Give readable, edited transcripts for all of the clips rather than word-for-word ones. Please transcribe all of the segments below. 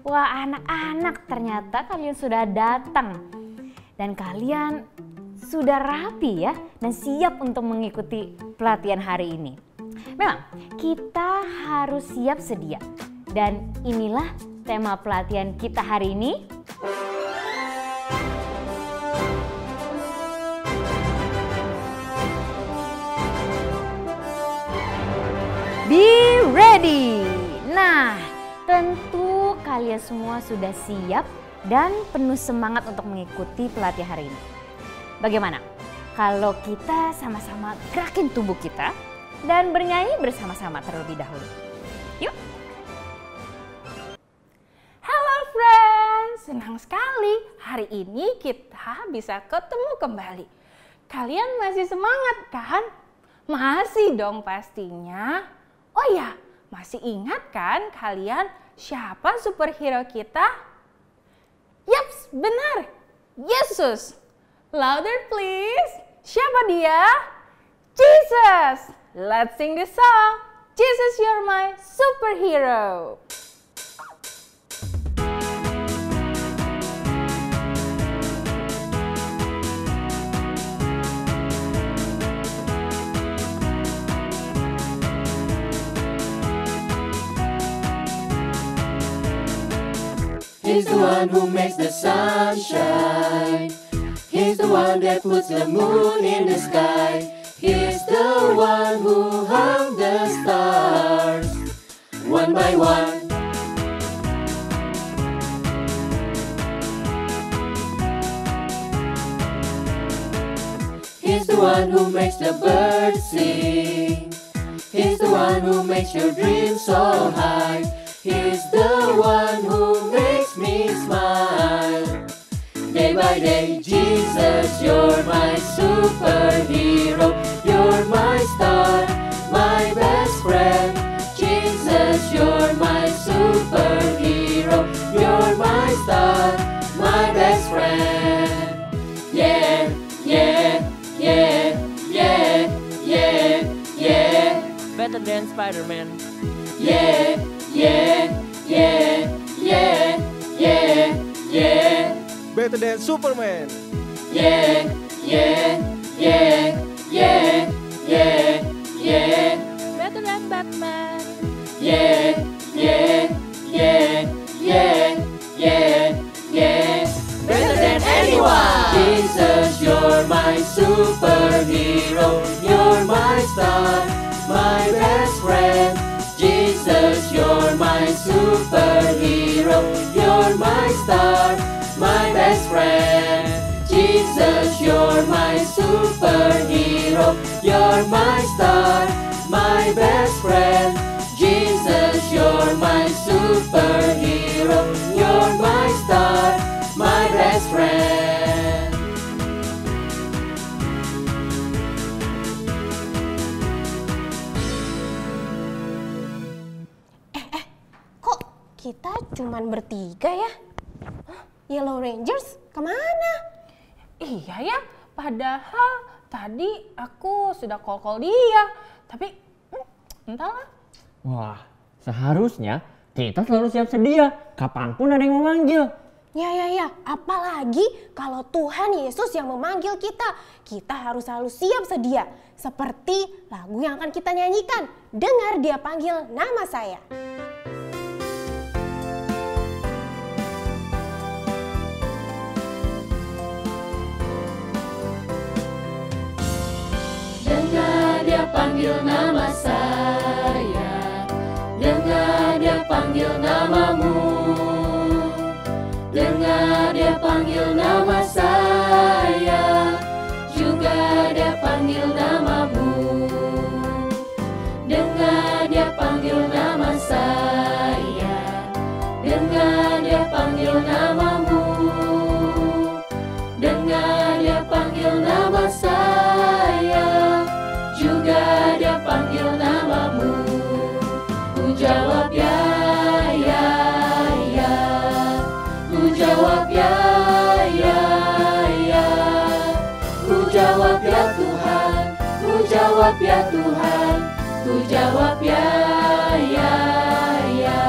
Wah, anak-anak, ternyata kalian sudah datang. Dan kalian sudah rapi ya dan siap untuk mengikuti pelatihan hari ini. Memang kita harus siap sedia. Dan inilah tema pelatihan kita hari ini. Be ready. Nah, tentu kalian semua sudah siap dan penuh semangat untuk mengikuti pelatihan hari ini. Bagaimana kalau kita sama-sama gerakin tubuh kita dan bernyanyi bersama-sama terlebih dahulu? Yuk. Halo friends, senang sekali hari ini kita bisa ketemu kembali. Kalian masih semangat kan? Masih dong pastinya. Oh ya, masih ingat kan kalian siapa superhero kita? Yaps, benar. Yesus. Louder please. Siapa dia? Jesus. Let's sing the song. Jesus, you're my superhero. He's the one who makes the sun shine. He's the one that puts the moon in the sky. He's the one who hung the stars one by one. He's the one who makes the birds sing. He's the one who makes your dreams so high. He's the one who makes me smile. Day by day, Jesus, you're my superhero. You're my star, my best friend. Jesus, you're my superhero. You're my star, my best friend. Yeah, yeah, yeah, yeah, yeah, yeah. Better than Spider-Man. Yeah, yeah, yeah, yeah, yeah, yeah. Better than Superman. Yeah, yeah, yeah, yeah, yeah, yeah. Better than Batman. Yeah, yeah, yeah, yeah, yeah, yeah. Better than anyone. Jesus, you're my superhero. You're my star, my best friend. Jesus, you're my superhero. You're my star, my best friend. Jesus, you're my superhero. You're my star, my best friend. Jesus, you're my superhero. You're my star, my best friend. Kok kita cuman bertiga ya? Hah? Yellow Rangers kemana? Iya ya, padahal tadi aku sudah call dia. Tapi entahlah. Wah, seharusnya kita selalu siap sedia. Kapanpun ada yang memanggil. Ya, apalagi kalau Tuhan Yesus yang memanggil kita. Kita harus selalu siap sedia. Seperti lagu yang akan kita nyanyikan. Dengar dia panggil nama saya. Dengar dia panggil nama saya. Dengar dia panggil namamu. Dengar dia panggil nama saya. Juga dia panggil namamu. Dengar dia panggil nama saya. Dengar dia panggil namamu. Dengar dia panggil nama saya. Juga dia panggil namamu. Ku jawab ya, ya, ya. Ku jawab ya, ya, ya. Ku jawab ya Tuhan. Ku jawab ya Tuhan. Ku jawab ya, ya, ya.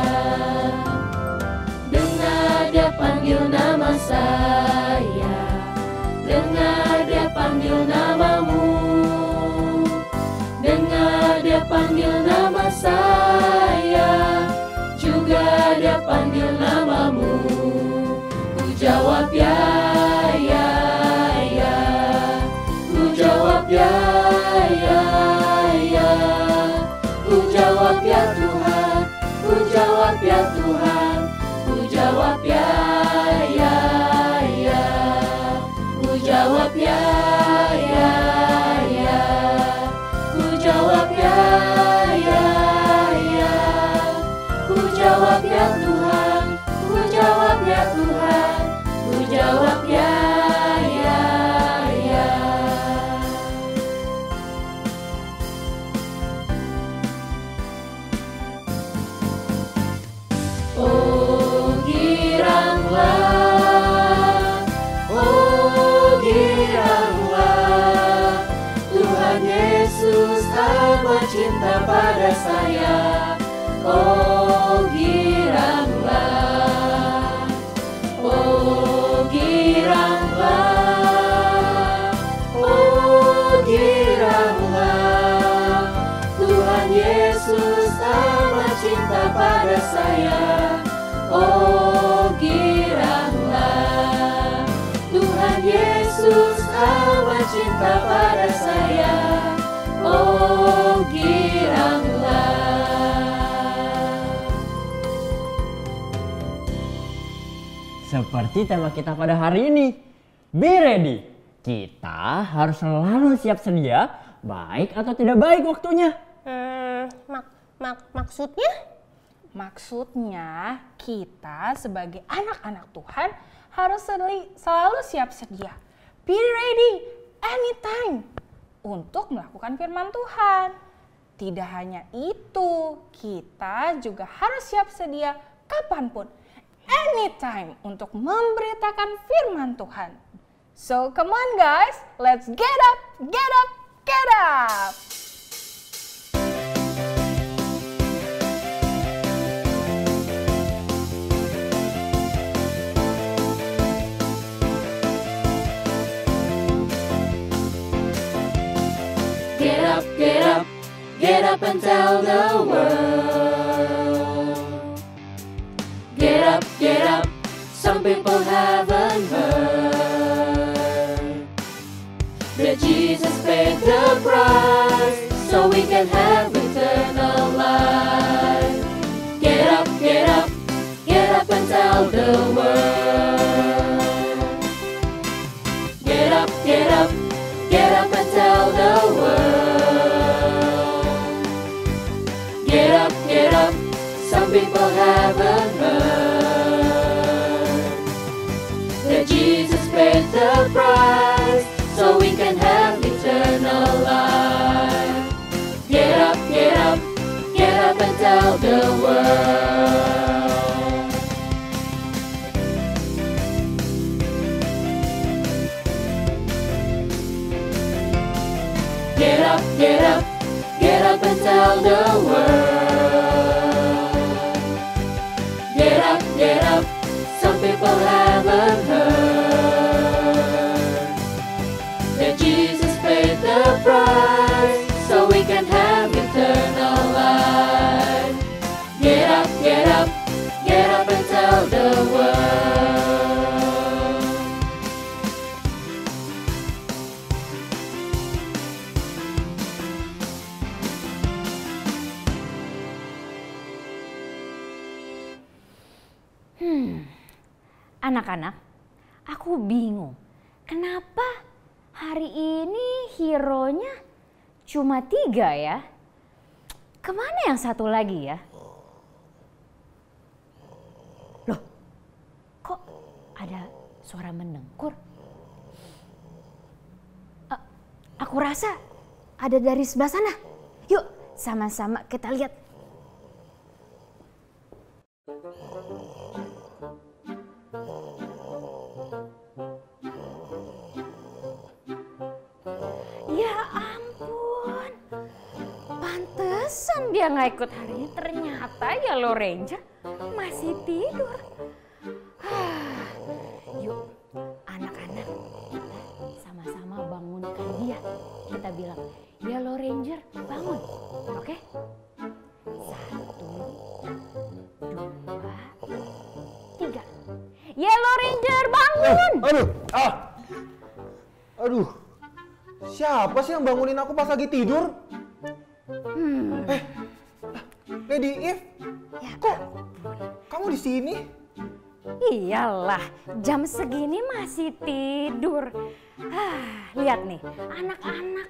cinta pada saya. Oh giranglah, oh giranglah, oh giranglah, Tuhan Yesus amat cinta pada saya. Oh giranglah, Tuhan Yesus amat cinta pada saya. Oh giranglah. Seperti tema kita pada hari ini, be ready. Kita harus selalu siap sedia, baik atau tidak baik waktunya. Maksudnya? Maksudnya kita sebagai anak-anak Tuhan harus selalu siap sedia. Be ready anytime untuk melakukan firman Tuhan. Tidak hanya itu, kita juga harus siap sedia kapanpun, anytime untuk memberitakan firman Tuhan. So come on guys, let's get up, get up, get up. Get up, get up, get up and tell the world. Get up, some people haven't heard that Jesus paid the price so we can have eternal life. Get up, get up, get up and tell the world. Get up, get up, get up and tell the world. Get up, some people haven't heard that Jesus paid the price so we can have eternal life. Get up, get up, get up and tell the world. Get up, get up, get up and tell the world. Get up, some people haven't heard that Jesus paid the price so we can have eternal life. Get up, get up, get up and tell the world. Anak-anak, aku bingung. Kenapa hari ini hero-nya cuma 3 ya? Kemana yang satu lagi ya? Loh, kok ada suara mendengkur? Aku rasa ada dari sebelah sana. Yuk, sama-sama kita lihat. Ya ampun, pantesan dia nggak ikut hari ini. Ternyata Yellow Ranger masih tidur. Yuk anak-anak, kita sama-sama bangunkan dia. Kita bilang, Yellow Ranger bangun, oke? 1, 2, 3. Yellow Ranger bangun! Aduh, siapa sih yang bangunin aku pas lagi tidur? Lady Eve, Ya, kok kamu di sini? iyalah, jam segini masih tidur. Lihat nih, anak-anak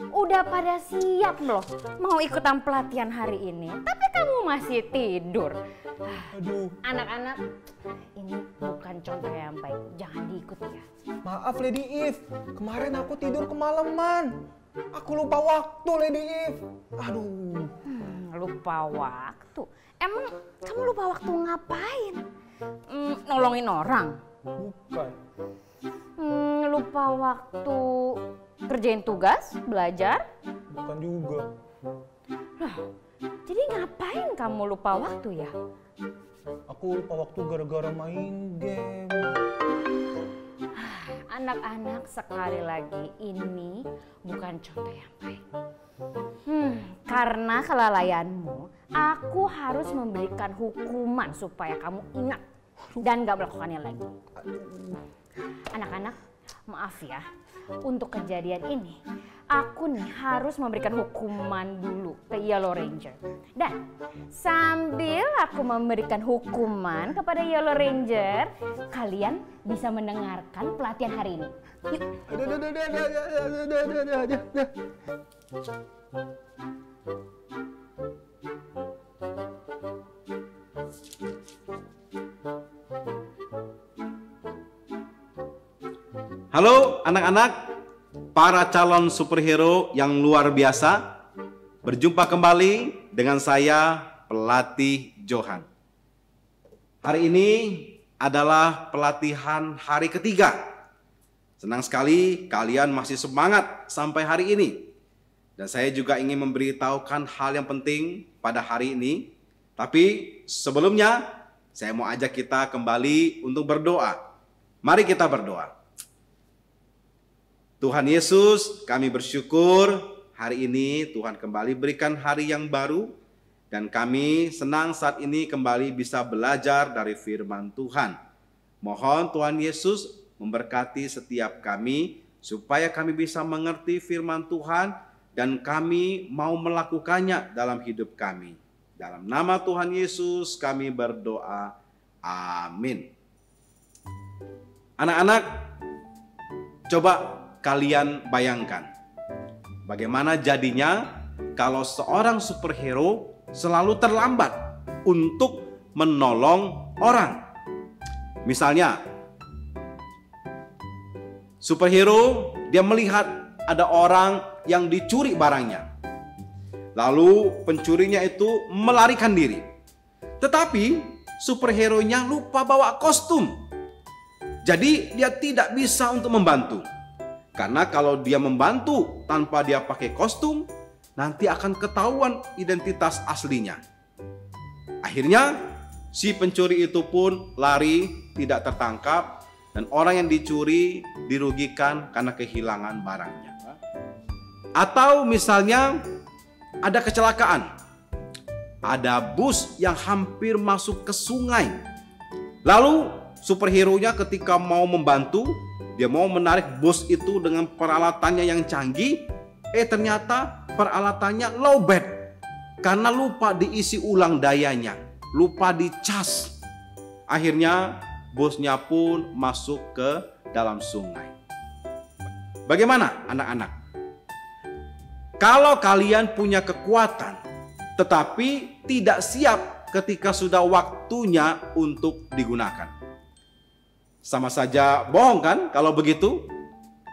udah pada siap loh mau ikutan pelatihan hari ini. Tapi kamu masih tidur. Aduh, Anak-anak, ini bukan contoh yang baik. Jangan diikuti ya. maaf Lady Eve, kemarin aku tidur kemalaman. Aku lupa waktu Lady Eve. Aduh. Lupa waktu. Emang kamu lupa waktu ngapain? Nolongin orang? Bukan. Lupa waktu kerjain tugas, belajar? Bukan juga. Loh, jadi ngapain kamu lupa waktu ya? Aku lupa waktu gara-gara main game. Anak-anak, sekali lagi ini bukan contoh yang baik. Karena kelalaianmu, aku harus memberikan hukuman supaya kamu ingat dan gak melakukannya lagi. Anak-anak, maaf ya, untuk kejadian ini, aku nih harus memberikan hukuman dulu ke Yellow Ranger. Dan sambil aku memberikan hukuman kepada Yellow Ranger, kalian bisa mendengarkan pelatihan hari ini. Yuk. Halo anak-anak, para calon superhero yang luar biasa. Berjumpa kembali dengan saya, pelatih Johan. Hari ini adalah pelatihan hari ketiga. Senang sekali kalian masih semangat sampai hari ini. Dan saya juga ingin memberitahukan hal yang penting pada hari ini. Tapi sebelumnya, saya mau ajak kita kembali untuk berdoa. Mari kita berdoa. Tuhan Yesus, kami bersyukur hari ini Tuhan kembali berikan hari yang baru. Dan kami senang saat ini kembali bisa belajar dari firman Tuhan. Mohon Tuhan Yesus memberkati setiap kami supaya kami bisa mengerti firman Tuhan dan kami mau melakukannya dalam hidup kami. Dalam nama Tuhan Yesus kami berdoa. Amin. Anak-anak, coba kalian bayangkan bagaimana jadinya kalau seorang superhero selalu terlambat untuk menolong orang. Misalnya, superhero dia melihat ada orang yang dicuri barangnya. Lalu pencurinya itu melarikan diri. Tetapi superhero-nya lupa bawa kostum. Jadi dia tidak bisa untuk membantu. Karena kalau dia membantu tanpa dia pakai kostum, nanti akan ketahuan identitas aslinya. Akhirnya si pencuri itu pun lari, tidak tertangkap, dan orang yang dicuri dirugikan karena kehilangan barangnya. Atau misalnya ada kecelakaan. Ada bus yang hampir masuk ke sungai. Lalu superhero-nya ketika mau membantu, dia mau menarik bus itu dengan peralatannya yang canggih. Ternyata peralatannya lowbat karena lupa diisi ulang dayanya, lupa dicas. Akhirnya busnya pun masuk ke dalam sungai. Bagaimana anak-anak? Kalau kalian punya kekuatan tetapi tidak siap ketika sudah waktunya untuk digunakan, sama saja bohong kan kalau begitu?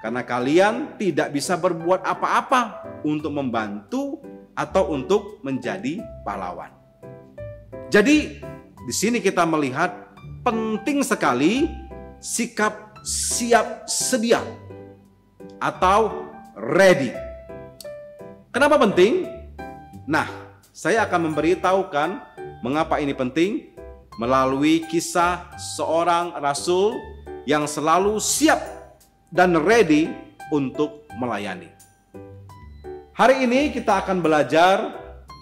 Karena kalian tidak bisa berbuat apa-apa untuk membantu atau untuk menjadi pahlawan. Jadi di sini kita melihat penting sekali sikap siap sedia atau ready. Kenapa penting? Nah, saya akan memberitahukan mengapa ini penting melalui kisah seorang rasul yang selalu siap dan ready untuk melayani. Hari ini kita akan belajar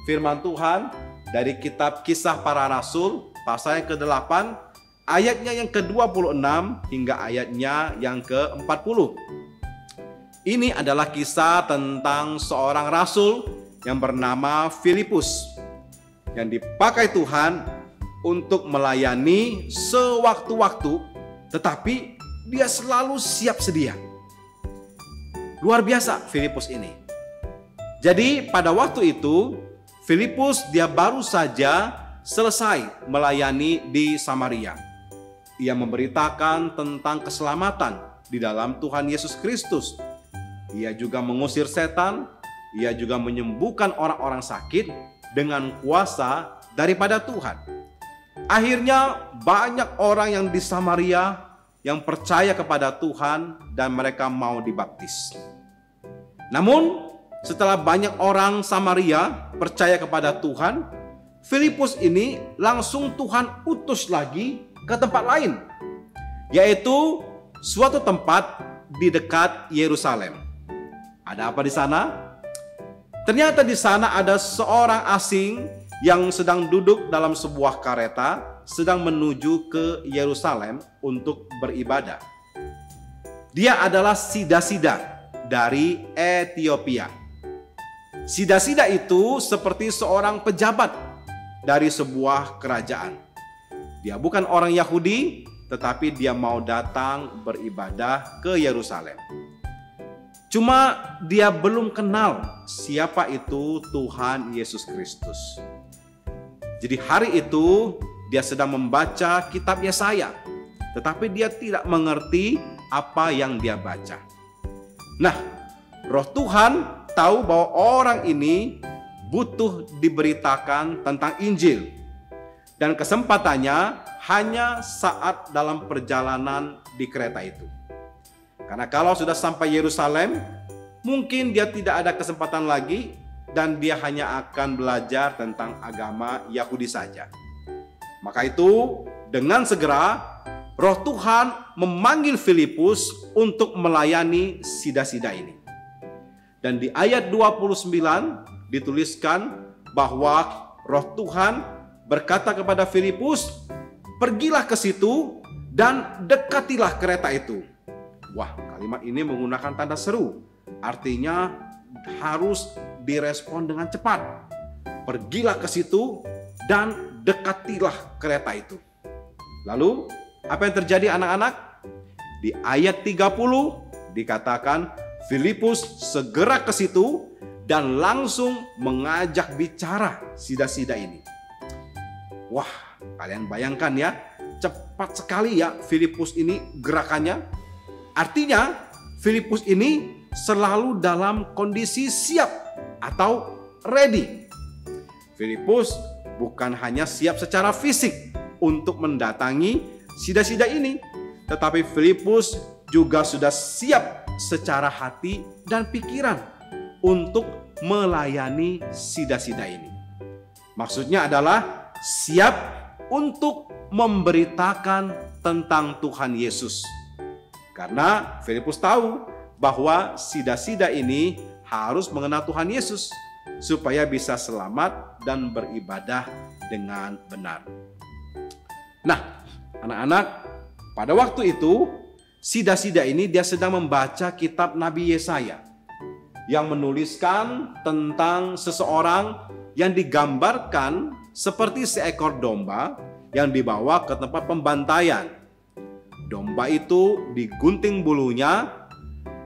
firman Tuhan dari kitab Kisah Para Rasul pasal yang ke-8 ayatnya yang ke-26 hingga ayatnya yang ke-40. Ini adalah kisah tentang seorang rasul yang bernama Filipus yang dipakai Tuhan untuk melayani sewaktu-waktu, tetapi dia selalu siap sedia. Luar biasa Filipus ini. Jadi pada waktu itu Filipus dia baru saja selesai melayani di Samaria. Ia memberitakan tentang keselamatan di dalam Tuhan Yesus Kristus. Ia juga mengusir setan, ia juga menyembuhkan orang-orang sakit dengan kuasa daripada Tuhan. Akhirnya banyak orang yang di Samaria yang percaya kepada Tuhan dan mereka mau dibaptis. Namun setelah banyak orang Samaria percaya kepada Tuhan, Filipus ini langsung Tuhan utus lagi ke tempat lain, yaitu suatu tempat di dekat Yerusalem. Ada apa di sana? Ternyata di sana ada seorang asing yang sedang duduk dalam sebuah kereta sedang menuju ke Yerusalem untuk beribadah. Dia adalah Sida-Sida dari Ethiopia. Sida-Sida itu seperti seorang pejabat dari sebuah kerajaan. Dia bukan orang Yahudi, tetapi dia mau datang beribadah ke Yerusalem. Cuma dia belum kenal siapa itu Tuhan Yesus Kristus. Jadi hari itu dia sedang membaca kitab Yesaya, tetapi dia tidak mengerti apa yang dia baca. Nah, Roh Tuhan tahu bahwa orang ini butuh diberitakan tentang Injil. Dan kesempatannya hanya saat dalam perjalanan di kereta itu. Karena kalau sudah sampai Yerusalem, mungkin dia tidak ada kesempatan lagi dan dia hanya akan belajar tentang agama Yahudi saja. Maka itu dengan segera Roh Tuhan memanggil Filipus untuk melayani Sida-Sida ini. Dan di ayat 29 dituliskan bahwa Roh Tuhan berkata kepada Filipus, "Pergilah ke situ dan dekatilah kereta itu." Wah, kalimat ini menggunakan tanda seru. Artinya harus direspon dengan cepat. Pergilah ke situ dan dekatilah kereta itu. Lalu apa yang terjadi anak-anak? Di ayat 30 dikatakan Filipus segera ke situ dan langsung mengajak bicara Sida-Sida ini. Wah, kalian bayangkan ya, cepat sekali ya Filipus ini gerakannya. Artinya Filipus ini selalu dalam kondisi siap atau ready. Filipus bukan hanya siap secara fisik untuk mendatangi Sida-Sida ini, tetapi Filipus juga sudah siap secara hati dan pikiran untuk melayani Sida-Sida ini. Maksudnya adalah siap untuk memberitakan tentang Tuhan Yesus. Karena Filipus tahu bahwa Sida-Sida ini harus mengenal Tuhan Yesus supaya bisa selamat dan beribadah dengan benar. Nah, anak-anak, pada waktu itu Sida-Sida ini dia sedang membaca kitab Nabi Yesaya yang menuliskan tentang seseorang yang digambarkan seperti seekor domba yang dibawa ke tempat pembantaian. Domba itu digunting bulunya.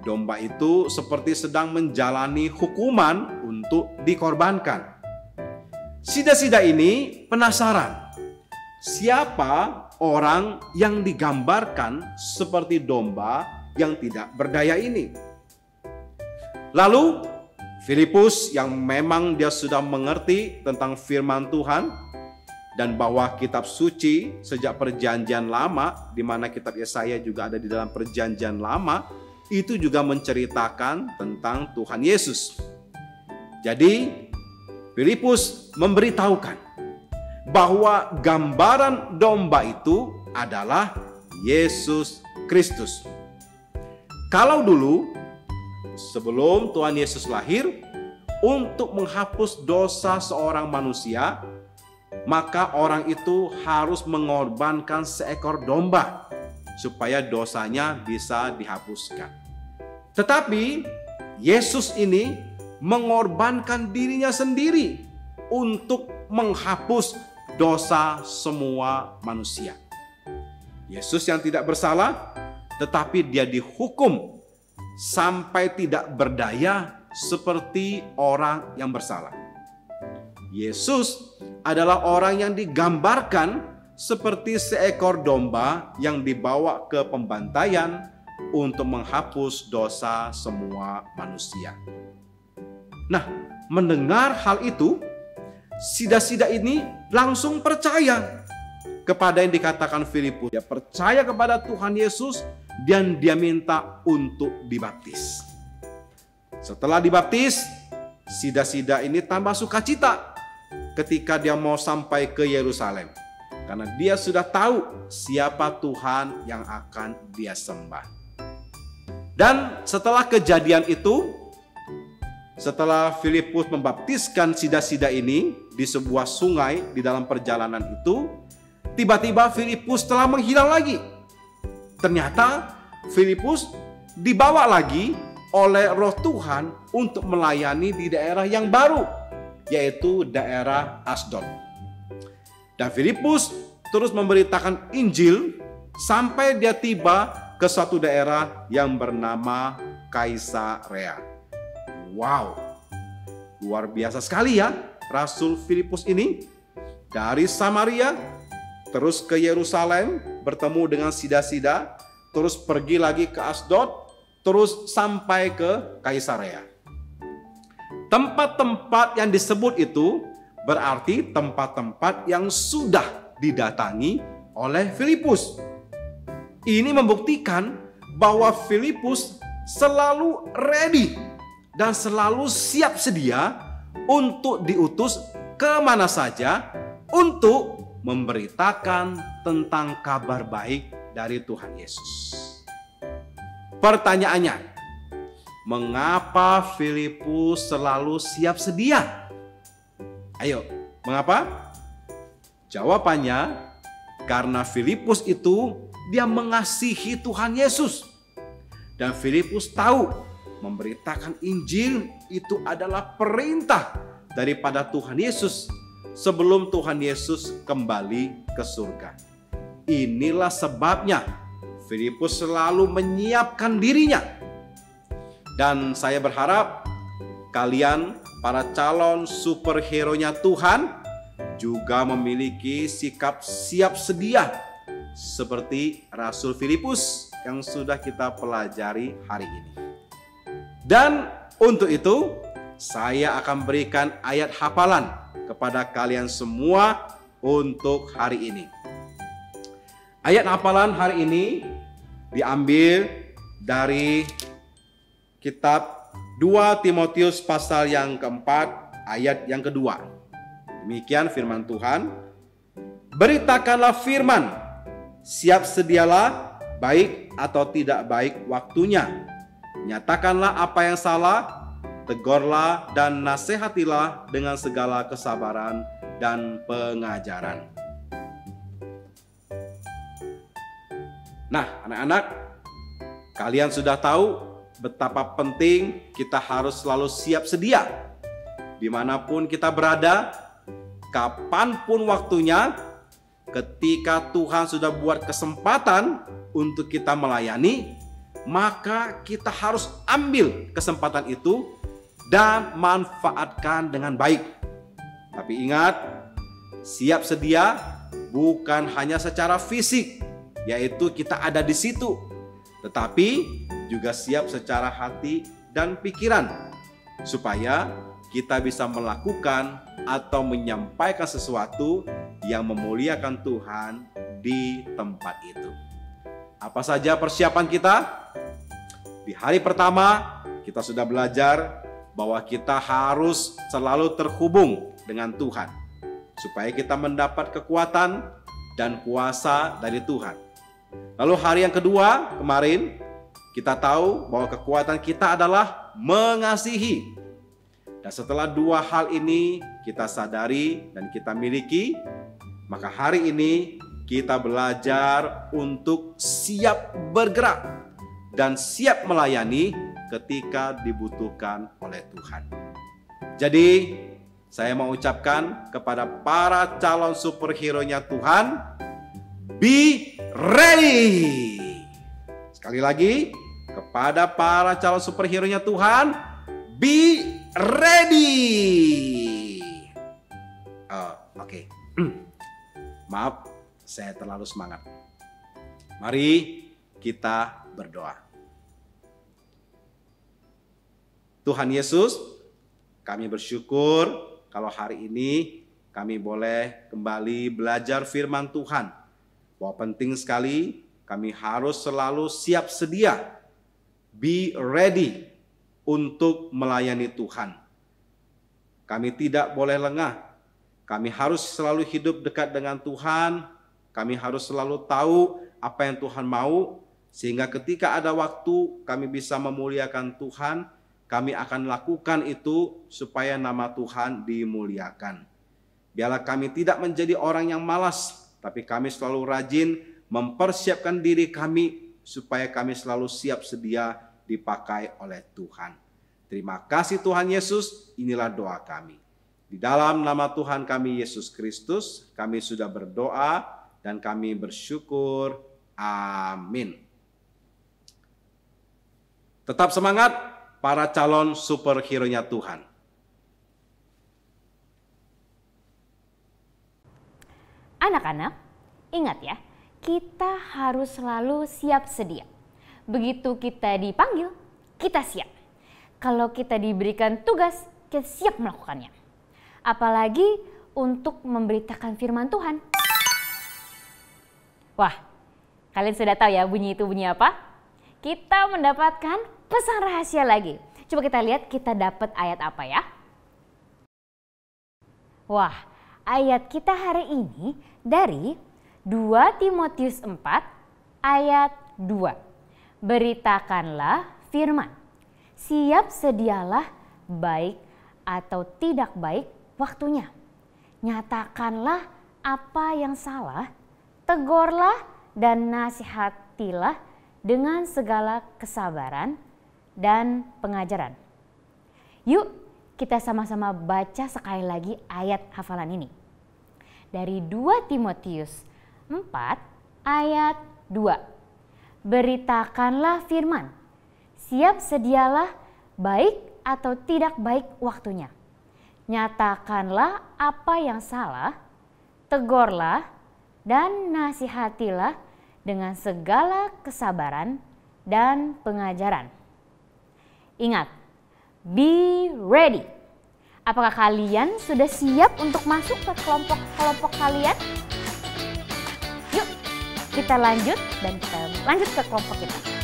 Domba itu seperti sedang menjalani hukuman untuk dikorbankan. Sida-Sida ini penasaran, siapa orang yang digambarkan seperti domba yang tidak berdaya ini? Lalu Filipus yang memang dia sudah mengerti tentang firman Tuhan dan bahwa kitab suci sejak perjanjian lama, di mana kitab Yesaya juga ada di dalam perjanjian lama, itu juga menceritakan tentang Tuhan Yesus. Jadi Filipus memberitahukan bahwa gambaran domba itu adalah Yesus Kristus. Kalau dulu sebelum Tuhan Yesus lahir, untuk menghapus dosa seorang manusia, maka orang itu harus mengorbankan seekor domba supaya dosanya bisa dihapuskan. Tetapi Yesus ini mengorbankan dirinya sendiri untuk menghapus dosa semua manusia. Yesus yang tidak bersalah, tetapi dia dihukum sampai tidak berdaya seperti orang yang bersalah. Yesus adalah orang yang digambarkan seperti seekor domba yang dibawa ke pembantaian untuk menghapus dosa semua manusia. Nah, mendengar hal itu, Sida-Sida ini langsung percaya kepada yang dikatakan Filipus. Dia percaya kepada Tuhan Yesus dan dia minta untuk dibaptis. Setelah dibaptis, sida-sida ini tambah sukacita ketika dia mau sampai ke Yerusalem. Karena dia sudah tahu siapa Tuhan yang akan dia sembah. Dan setelah kejadian itu, setelah Filipus membaptiskan sida-sida ini di sebuah sungai di dalam perjalanan itu, tiba-tiba Filipus telah menghilang lagi. Ternyata Filipus dibawa lagi oleh Roh Tuhan untuk melayani di daerah yang baru, yaitu daerah Asdod. Dan Filipus terus memberitakan Injil sampai dia tiba ke suatu daerah yang bernama Kaisarea. Wow, luar biasa sekali ya Rasul Filipus ini. Dari Samaria terus ke Yerusalem bertemu dengan sida-sida, terus pergi lagi ke Asdod, terus sampai ke Kaisarea. Tempat-tempat yang disebut itu berarti tempat-tempat yang sudah didatangi oleh Filipus. Ini membuktikan bahwa Filipus selalu ready dan selalu siap sedia untuk diutus kemana saja untuk memberitakan tentang kabar baik dari Tuhan Yesus. Pertanyaannya, mengapa Filipus selalu siap sedia? Ayo, mengapa? Jawabannya, karena Filipus itu dia mengasihi Tuhan Yesus. Dan Filipus tahu memberitakan Injil itu adalah perintah daripada Tuhan Yesus sebelum Tuhan Yesus kembali ke surga. Inilah sebabnya Filipus selalu menyiapkan dirinya. Dan saya berharap kalian para calon superhero-nya Tuhan juga memiliki sikap siap sedia seperti Rasul Filipus yang sudah kita pelajari hari ini. Dan untuk itu saya akan berikan ayat hafalan kepada kalian semua untuk hari ini. Ayat hafalan hari ini diambil dari kitab 2 Timotius pasal yang keempat ayat yang kedua. Demikian firman Tuhan. Beritakanlah firman, siap sedialah baik atau tidak baik waktunya. Nyatakanlah apa yang salah, tegurlah dan nasihatilah dengan segala kesabaran dan pengajaran. Nah, anak-anak, kalian sudah tahu betapa penting kita harus selalu siap sedia. Dimanapun kita berada, kapanpun waktunya, ketika Tuhan sudah buat kesempatan untuk kita melayani, maka kita harus ambil kesempatan itu dan manfaatkan dengan baik. Tapi ingat, siap sedia bukan hanya secara fisik, yaitu kita ada di situ, tetapi juga siap secara hati dan pikiran, supaya kita bisa melakukan atau menyampaikan sesuatu yang memuliakan Tuhan di tempat itu. Apa saja persiapan kita? Di hari pertama kita sudah belajar bahwa kita harus selalu terhubung dengan Tuhan, supaya kita mendapat kekuatan dan kuasa dari Tuhan. Lalu hari yang kedua kemarin kita tahu bahwa kekuatan kita adalah mengasihi. Dan setelah dua hal ini kita sadari dan kita miliki, maka hari ini kita belajar untuk siap bergerak dan siap melayani ketika dibutuhkan oleh Tuhan. Jadi saya mau ucapkan kepada para calon superhero-nya Tuhan, be ready. Sekali lagi, kepada para calon superhero-nya Tuhan, be ready. Oke. Maaf, saya terlalu semangat. Mari kita berdoa. Tuhan Yesus, kami bersyukur kalau hari ini kami boleh kembali belajar firman Tuhan. Bahwa penting sekali kami harus selalu siap sedia, be ready untuk melayani Tuhan. Kami tidak boleh lengah. Kami harus selalu hidup dekat dengan Tuhan. Kami harus selalu tahu apa yang Tuhan mau, sehingga ketika ada waktu kami bisa memuliakan Tuhan, kami akan lakukan itu supaya nama Tuhan dimuliakan. Biarlah kami tidak menjadi orang yang malas, tapi kami selalu rajin mempersiapkan diri kami supaya kami selalu siap sedia dipakai oleh Tuhan. Terima kasih Tuhan Yesus, inilah doa kami. Di dalam nama Tuhan kami Yesus Kristus, kami sudah berdoa dan kami bersyukur. Amin. Tetap semangat para calon superhero-nya Tuhan. Anak-anak, ingat ya, kita harus selalu siap sedia. Begitu kita dipanggil, kita siap. Kalau kita diberikan tugas, kita siap melakukannya. Apalagi untuk memberitakan firman Tuhan. Wah, kalian sudah tahu ya bunyi itu bunyi apa? Kita mendapatkan pesan rahasia lagi. Coba kita lihat kita dapat ayat apa ya? Wah, ayat kita hari ini dari 2 Timotius 4 ayat 2. Beritakanlah firman. Siap sedialah baik atau tidak baik waktunya. Nyatakanlah apa yang salah, tegurlah dan nasihatilah dengan segala kesabaran dan pengajaran. Yuk kita sama-sama baca sekali lagi ayat hafalan ini. Dari 2 Timotius 4 ayat 2. Beritakanlah firman. Siap sedialah baik atau tidak baik waktunya. Nyatakanlah apa yang salah, tegurlah dan nasihatilah dengan segala kesabaran dan pengajaran. Ingat, be ready. Apakah kalian sudah siap untuk masuk ke kelompok-kelompok kalian? Yuk, kita lanjut dan kita lanjut ke kelompok kita.